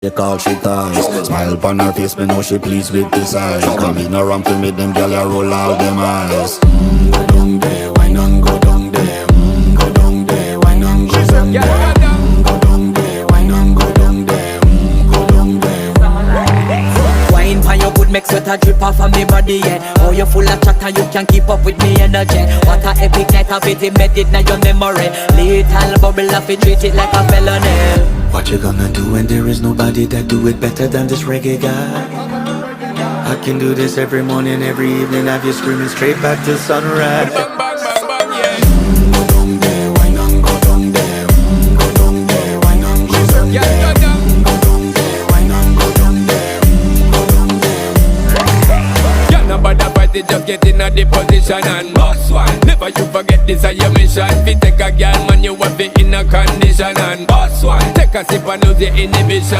They call she ties. Smile upon her face, me know she pleased with this eyes. Come in around to me, them gyal a roll out them eyes. Go down there, why not go down there? Go down there, why not go down there? Go down there, why not go down there? Go down there. Wine pan your good make sweat a drip off of me body, yeah. Oh, you full of chatter, you can keep up with me energy. What a epic night of it, embedded now your memory. Little bubble of it, treat it like a felony. What you gonna do when there is nobody that do it better than this reggae guy? I can do this every morning, every evening, have you screaming straight back to sunrise. Go down there, why not go down there? Go down there, why not go down there? Go down there, why not go down there? Go down there. Yeah, nobody fight it, just get in a the position and boss one. Never you forget this is your mission. If you take a girl, man, you want it in a condition and boss one. Take a sip and lose the inhibition.